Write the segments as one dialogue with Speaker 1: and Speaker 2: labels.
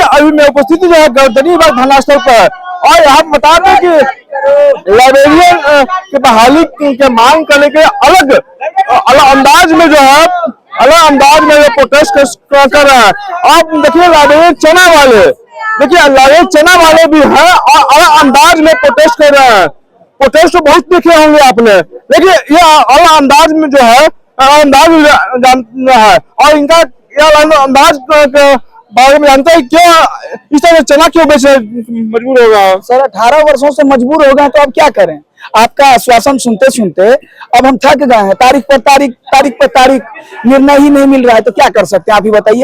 Speaker 1: देखिए अभी मैं उपस्थिति जो है गर्दनीबाग थाना स्थल पर, और यहाँ बता दें कि लाइब्रेरियन की बहाली के मांग करने के अलग अंदाज में जो है प्रोटेस्ट कर रहे हैं। आप देखिए लाइब्रेरियन चना वाले, देखिए लाइब्रेरियन चना वाले भी हैं और अलग अंदाज में प्रोटेस्ट कर रहे हैं। प्रोटेस्ट तो बहुत देखे होंगे आपने, देखिए ये अलग अंदाज में जो है जानना है, और इनका यह अंदाज बारे में जानते हैं क्या इस तरह चना क्यों बेचने मजबूर होगा?
Speaker 2: सर 18 वर्षों से मजबूर हो गए तो अब क्या करें? आपका आश्वासन सुनते सुनते अब हम थक गए हैं। तारीख पर तारीख निर्णय ही नहीं मिल रहा है, तो क्या कर सकते हैं आप ही बताइए।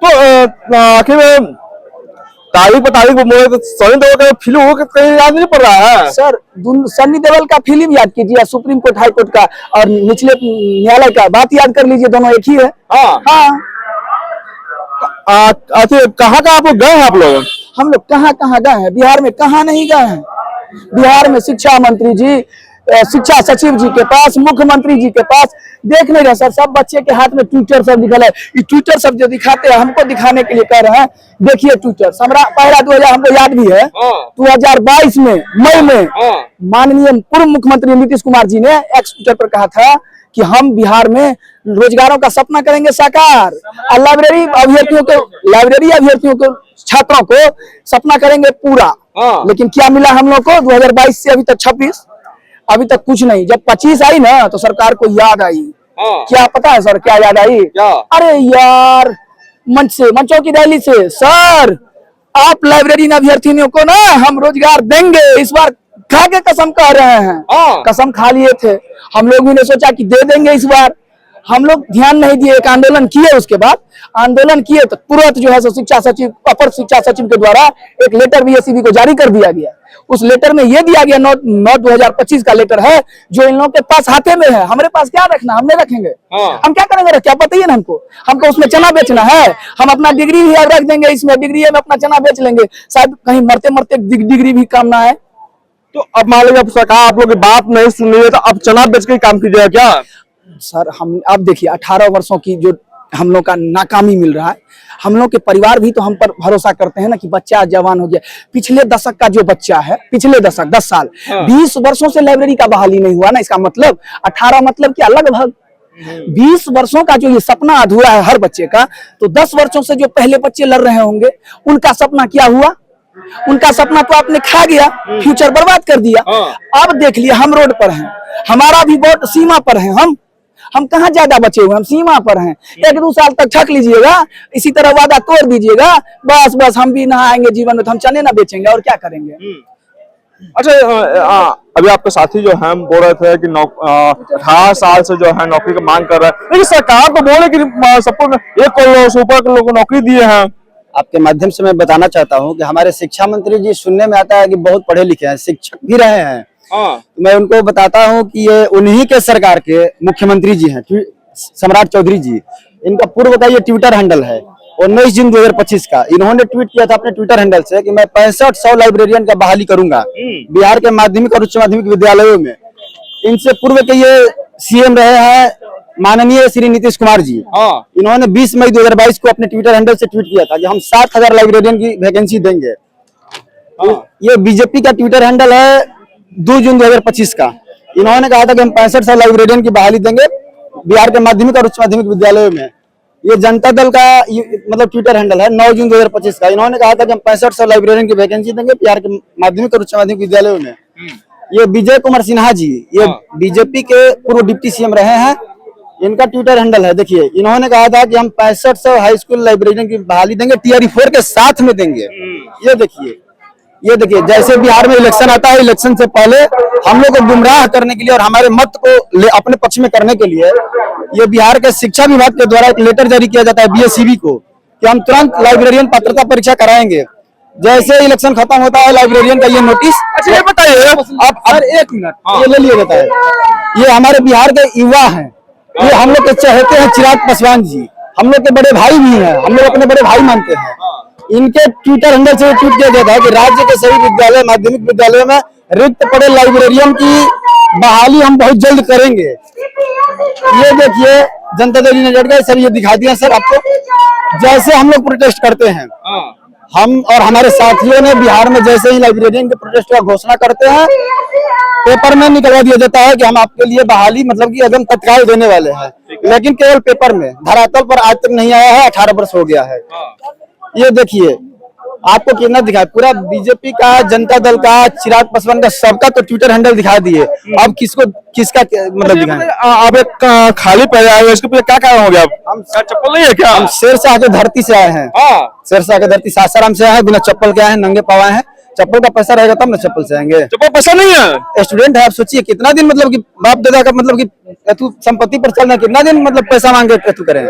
Speaker 1: तो आखिर में तारीख बोले तो सनी देओल का फिल्म कहीं याद नहीं पड़ रहा है
Speaker 2: सर। सनी देओल का फिल्म याद कीजिए, सुप्रीम कोर्ट, हाई कोर्ट का और निचले न्यायालय का बात याद कर लीजिए, दोनों एक ही है। हाँ।
Speaker 1: कहाँ आप लोग गए हैं? आप लोग
Speaker 2: हम लोग कहाँ गए हैं? बिहार में कहाँ नहीं गए हैं। बिहार में शिक्षा मंत्री जी, शिक्षा सचिव जी के पास, मुख्यमंत्री जी के पास देख नहीं रहे सर। सब बच्चे के हाथ में ट्विटर सब निकल है। ये ट्विटर सब जो दिखाते हैं हमको दिखाने के लिए कह रहे हैं, देखिए ट्विटर। पहला 2000 हमको याद भी है, 2022 में मई में माननीय पूर्व मुख्यमंत्री नीतीश कुमार जी ने एक्स ट्विटर पर कहा था कि हम बिहार में रोजगारों का सपना करेंगे साकार, और लाइब्रेरी अभ्यर्थियों को, छात्रों को सपना करेंगे पूरा। लेकिन क्या मिला हम लोग को? 2022 से अभी तक 26, अभी तक कुछ नहीं। जब 25 आई ना तो सरकार को याद आई। क्या पता है सर क्या याद आई? अरे यार, मंचों की रैली से, सर आप लाइब्रेरी अभ्यर्थियों को ना हम रोजगार देंगे इस बार, खा के कसम कह रहे हैं। कसम खा लिए थे हम लोग भी ने सोचा कि दे देंगे इस बार। हम लोग ध्यान नहीं दिए, एक आंदोलन किए, उसके बाद आंदोलन किए तो तुरंत जो है शिक्षा सचिव, अपर शिक्षा सचिव के द्वारा एक लेटर बीएसईबी को जारी कर दिया गया। उस लेटर में यह दिया गया 9/2025 का लेटर है, जो इन लोगों के पास हाथे में है। हमारे पास क्या रखना, हम नहीं रखेंगे। हम क्या करेंगे? क्या बताइए ना हमको उसमें चना बेचना है? हम अपना डिग्री भी रख देंगे इसमें, डिग्री में अपना चना बेच लेंगे, शायद कहीं मरते मरते डिग्री भी काम ना है।
Speaker 1: तो अब मान लीजिए सरकार आप लोग की बात नहीं सुन रही है, तो अब चना बेच के काम कीजिएगा क्या?
Speaker 2: सर हम अब देखिए 18 वर्षों की जो हम लोग का नाकामी मिल रहा है, हम लोग के परिवार भी तो हम पर भरोसा करते हैं ना कि बच्चा जवान हो गया। पिछले दशक का जो बच्चा है, पिछले दशक 10 साल 20 वर्षों से लाइब्रेरी का बहाली नहीं हुआ ना, इसका मतलब 18 मतलब क्या, लगभग 20 वर्षों का जो ये सपना अधूरा है हर बच्चे का, तो 10 वर्षों से जो पहले बच्चे लड़ रहे होंगे उनका सपना क्या हुआ? उनका सपना तो आपने खा गया, फ्यूचर बर्बाद कर दिया। अब देख लिया हम रोड पर हैं, हमारा भी बहुत सीमा पर है, हम कहाँ ज्यादा बचे हुए, हम सीमा पर हैं। 1-2 साल तक ठक लीजिएगा, इसी तरह वादा तोड़ दीजिएगा, बस हम भी ना आएंगे जीवन में, तो हम चने ना बेचेंगे और क्या करेंगे।
Speaker 1: अच्छा, अभी आपके साथी जो है बोल रहे थे कि 18 साल से जो है नौकरी की मांग कर रहे हैं, लेकिन सरकार तो बोले कि सबको 1 करोड़ से ऊपर के लोगों को नौकरी दिए हैं।
Speaker 3: आपके माध्यम से मैं बताना चाहता हूं कि हमारे शिक्षा मंत्री जी, सुनने में आता है कि बहुत पढ़े लिखे हैं, शिक्षक भी रहे हैं। तो मैं उनको बताता हूं कि ये उन्हीं के सरकार के मुख्यमंत्री जी हैं, सम्राट चौधरी जी। इनका पूर्व का ये ट्विटर हैंडल है, 19 जून 2025 का इन्होंने ट्वीट किया था अपने ट्विटर हैंडल से कि मैं 6500 लाइब्रेरियन का बहाली करूंगा बिहार के माध्यमिक और उच्च माध्यमिक विद्यालयों में। इनसे पूर्व के ये सीएम रहे हैं माननीय श्री नीतीश कुमार जी। इन्होंने 20 मई 2022 को अपने ट्विटर हैंडल से ट्वीट किया था कि हम 60,000 लाइब्रेरियन की वैकेंसी देंगे। ये बीजेपी का ट्विटर हैंडल है 2 जून 2025 का। इन्होंने कहा था कि हम 6500 लाइब्रेरियन की बहाली देंगे बिहार के माध्यमिक और उच्च माध्यमिक विद्यालयों में। ये जनता दल का मतलब ट्विटर हैंडल है 9 जून 2025 का। इन्होंने कहा था कि हम 6500 लाइब्रेरियन की वैकेंसी देंगे बिहार के माध्यमिक और उच्च माध्यमिक विद्यालयों में। ये विजय कुमार सिन्हा जी, ये बीजेपी के पूर्व डिप्टी सीएम रहे हैं, इनका ट्विटर हैंडल है। देखिए इन्होंने कहा था कि हम 6500 हाई स्कूल लाइब्रेरियन की बहाली देंगे, TRE 4 के साथ में देंगे। ये देखिए जैसे बिहार में इलेक्शन आता है, इलेक्शन से पहले हम लोग को गुमराह करने के लिए और हमारे मत को अपने पक्ष में करने के लिए ये बिहार के शिक्षा विभाग के द्वारा एक लेटर जारी किया जाता है BSEB को कि हम तुरंत लाइब्रेरियन पात्रता परीक्षा कराएंगे। जैसे इलेक्शन खत्म होता है लाइब्रेरियन का ये नोटिस।
Speaker 1: अच्छा ये बताइए
Speaker 3: आप 1 मिनट ये ले लिए जाता है। ये हमारे बिहार के युवा हैं, ये हम लोग के चहेते हैं चिराग पासवान जी, हम लोग के बड़े भाई भी हैं, हम लोग अपने बड़े भाई मानते हैं। इनके ट्विटर हैंडल से ट्वीट किया गया था कि राज्य के सभी विद्यालय माध्यमिक विद्यालयों में रिक्त पड़े लाइब्रेरियन की बहाली हम बहुत जल्द करेंगे। ये देखिए जनता दल यूनाइटेड का सर, ये दिखा दिया सर आपको, जैसे हम लोग प्रोटेस्ट करते हैं, हम और हमारे साथियों ने बिहार में जैसे ही लाइब्रेरियन के प्रोटेस्ट का घोषणा करते हैं, पेपर में निकलवा दिया जाता है कि हम आपके लिए बहाली मतलब कि एकदम तत्काल देने वाले हैं, लेकिन केवल पेपर में, धरातल पर आज तक नहीं आया है। 18 वर्ष हो गया है। ये देखिए, आपको कितना दिखाया, पूरा बीजेपी का, जनता दल का, चिराग पासवान का, सबका तो ट्विटर हैंडल दिखा दिए। अब किसको किसका मतलब दिखाएं?
Speaker 1: आप एक खाली पैर आए हो, इसके पीछे क्या कारण हो गया?
Speaker 3: हम
Speaker 1: चप्पल नहीं है क्या?
Speaker 3: हम शेर से आके धरती से आए हैं। शेर से आके धरती, सासाराम से आए हैं, बिना चप्पल के आए हैं, नंगे पाँव आए हैं। चप्पल का पैसा रहेगा तब ना चप्पल से आएंगे।
Speaker 1: चप्पल पैसा नहीं है,
Speaker 3: स्टूडेंट है। आप सोचिए कितना दिन मतलब कि बाप दादा का मतलब कि तू संपत्ति पर चलना, कितना दिन मतलब पैसा मांगे तू करें।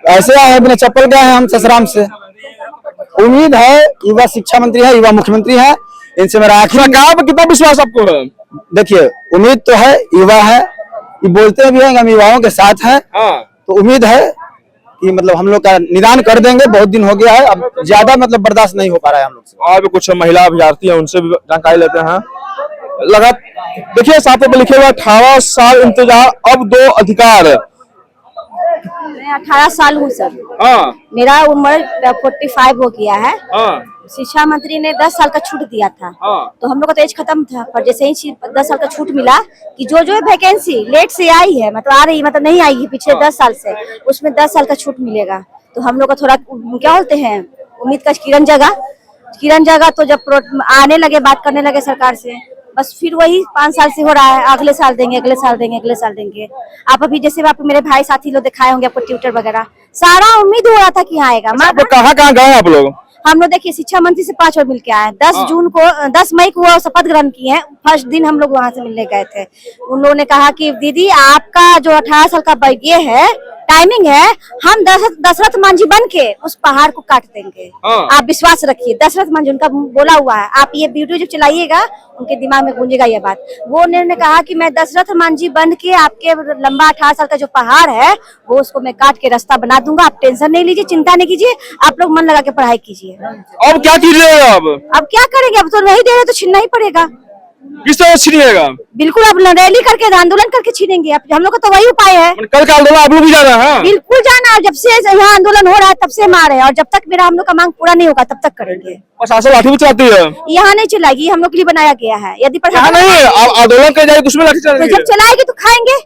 Speaker 3: ऐसे आए हैं, बिना चप्पल के आए हैं हम सासाराम से। उम्मीद है युवा शिक्षा मंत्री है, युवा मुख्यमंत्री है, इनसे मेरा आखिरी।
Speaker 1: सरकार पर कितना विश्वास आपको है?
Speaker 3: देखिए, उम्मीद तो है, युवा है, ये बोलते भी हैं कि हम युवाओं के साथ हैं, तो उम्मीद है कि मतलब हम लोग का निदान कर देंगे। बहुत दिन हो गया है, अब ज्यादा मतलब बर्दाश्त नहीं हो पा रहा है हम लोग से।
Speaker 1: और भी कुछ महिला अभ्यर्थी हैं, उनसे भी जानकारी लेते हैं। लगा देखिए, साथ में लिखे हुआ 18 साल इंतजार, अब 2 अधिकार।
Speaker 4: मैं 18 साल हूँ सर। मेरा उम्र 45 हो गया है। शिक्षा मंत्री ने 10 साल का छूट दिया था, तो हम लोग का तो एज खत्म था, पर जैसे ही 10 साल का छूट मिला कि जो वैकेंसी लेट से आई है, मतलब आ रही, मतलब नहीं आई है पिछले 10 साल से, उसमें 10 साल का छूट मिलेगा। तो हम लोग का थोड़ा क्या बोलते हैं, उम्मीद का किरण जगह। तो जब आने लगे, बात करने लगे सरकार से, बस फिर वही 5 साल से हो रहा है, अगले साल देंगे, अगले साल देंगे, अगले साल देंगे। आप अभी जैसे आप मेरे भाई साथी लोग दिखाए होंगे आपको ट्विटर वगैरह, सारा उम्मीद हो रहा था कि आएगा।
Speaker 1: कहाँ गए आप लोग?
Speaker 4: हम लोग देखिए शिक्षा मंत्री से 5 बार मिल के आए। 10 मई को वो शपथ ग्रहण किए हैं, फर्स्ट दिन हम लोग वहाँ से मिलने गए थे। उन लोगों ने कहा कि दीदी आपका जो 18 साल का ये है टाइमिंग है, हम दशरथ मांझी बन के उस पहाड़ को काट देंगे। आप विश्वास रखिए, दशरथ मांझी उनका बोला हुआ है, आप ये वीडियो जो चलाइएगा उनके दिमाग में गूंजेगा ये बात। वो उन्होंने कहा कि मैं दशरथ मांझी बन के आपके लंबा 18 साल का जो पहाड़ है वो उसको मैं काट के रास्ता बना दूंगा। आप टेंशन नहीं लीजिए, चिंता नहीं कीजिए, आप लोग मन लगा के पढ़ाई कीजिए।
Speaker 1: अब क्या कीजिएगा? अब
Speaker 4: क्या करेंगे? अब तो नहीं दे रहे तो छीनना ही पड़ेगा।
Speaker 1: किस तरह छीनिएगा?
Speaker 4: बिल्कुल, अब रैली करके, आंदोलन करके छीनेंगे। अब हम लोग का तो वही उपाय है।
Speaker 1: कल का आंदोलन आप लोग भी जा रहे हैं?
Speaker 4: बिल्कुल जाना है, जब से यहाँ आंदोलन हो रहा है तब से हम आ रहे हैं, और जब तक मेरा हम लोग का मांग पूरा नहीं होगा तब तक करेंगे।
Speaker 1: प्रशासन लाठी भी चलाती है?
Speaker 4: यहाँ नहीं चलाएगी, हम लोग के लिए बनाया गया है। यदि
Speaker 1: आंदोलन कर जाएगी उसमें लाठी चलाएगी।
Speaker 4: जब चलाएगी तो खाएंगे,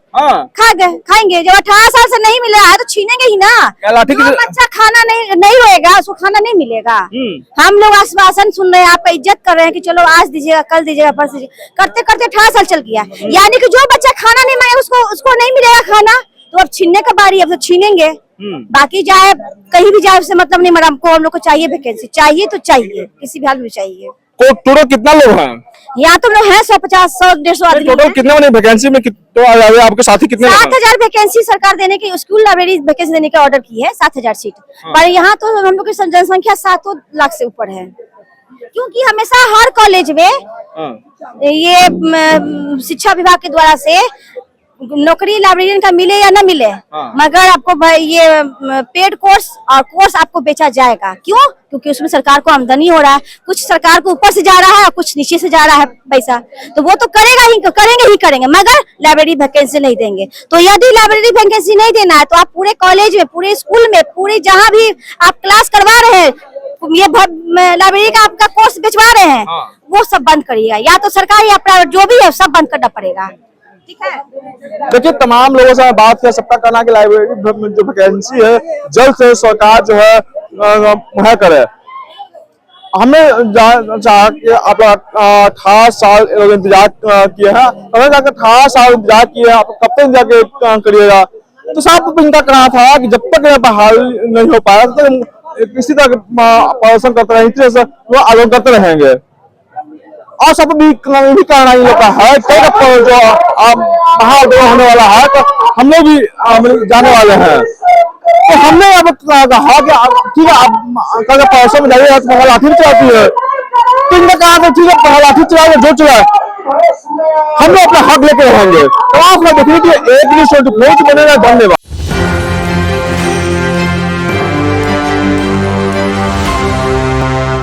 Speaker 4: खाएंगे। जब 18 साल से नहीं मिल रहा है तो छीनेंगे ही ना।
Speaker 1: लाठी
Speaker 4: जो बच्चा खाना नहीं होएगा उसको खाना नहीं मिलेगा। हम लोग आश्वासन सुन रहे हैं, आपका इज्जत कर रहे हैं कि चलो आज दीजिएगा, कल दीजिएगा, परसों दीजिएगा, करते करते 18 साल चल गया। यानी कि जो बच्चा खाना नहीं मांगे उसको नहीं मिलेगा खाना, तो अब छीनने का बारी, अब तो छीनेंगे। बाकी जाए कहीं भी जाए उससे मतलब नहीं, मैडम को हम लोग को चाहिए वैकेंसी, चाहिए तो चाहिए, किसी भी हाल में चाहिए।
Speaker 1: टोटल कितना लोग हैं
Speaker 4: यहाँ? तो लोग हैं 150, 100, 150 आदमी।
Speaker 1: टोटल कितने बने वैकेंसी में? तो आपके साथी कितने?
Speaker 4: 7,000 वैकेंसी सरकार देने की, स्कूल लाइब्रेरी वैकेंसी देने का ऑर्डर की है, 7,000 सीट। पर यहाँ तो हम लोग की जनसंख्या 7 लाख से ऊपर है, क्योंकि हमेशा हर कॉलेज में ये शिक्षा विभाग के द्वारा से नौकरी लाइब्रेरियन का मिले या न मिले, मगर आपको ये पेड कोर्स और कोर्स आपको बेचा जाएगा। क्यों? क्योंकि उसमें सरकार को आमदनी हो रहा है, कुछ सरकार को ऊपर से जा रहा है और कुछ नीचे से जा रहा है पैसा, तो वो तो करेंगे, मगर लाइब्रेरी वैकेंसी नहीं देंगे। तो यदि लाइब्रेरी वैकेंसी नहीं देना है तो आप पूरे कॉलेज में, पूरे स्कूल में, पूरे जहाँ भी आप क्लास करवा रहे हैं, ये लाइब्रेरी का आपका कोर्स बेचवा रहे हैं, वो सब बंद करिएगा। या तो सरकार या प्राइवेट जो भी है सब बंद करना पड़ेगा।
Speaker 1: देखिए, तमाम लोगों से बात किया, सबका कहना कि लाइब्रेरी में जो वैकेंसी है जल्द से सरकार जो है मुहैया करे। हमें चाह कि आप 18 साल इंतजार किए हैं, हमें 18 साल इंतजार किए हैं, आप कब तक इंतजार करिएगा? तो साहब इनका कहना था कि जब तक बहाल नहीं हो पाया तब तक किसी तरह प्रदर्शन करते रहेंगे, इस तरह से वो आंदोलन करते रहेंगे। और सब भी कहना ही होता है जो बहाल होने वाला है, तो हम लोग भी जाने वाले हैं। तो हमने अब कहा कि ठीक है, आप कल परसों में जाइए तो लाठी चलाती है, तो इनका कहा था ठीक है लाठी चलाए जो चलाए, हम लोग अपना हक लेके रहेंगे। तो आप लोग देखिए कि एक बनेगा। धन्यवाद।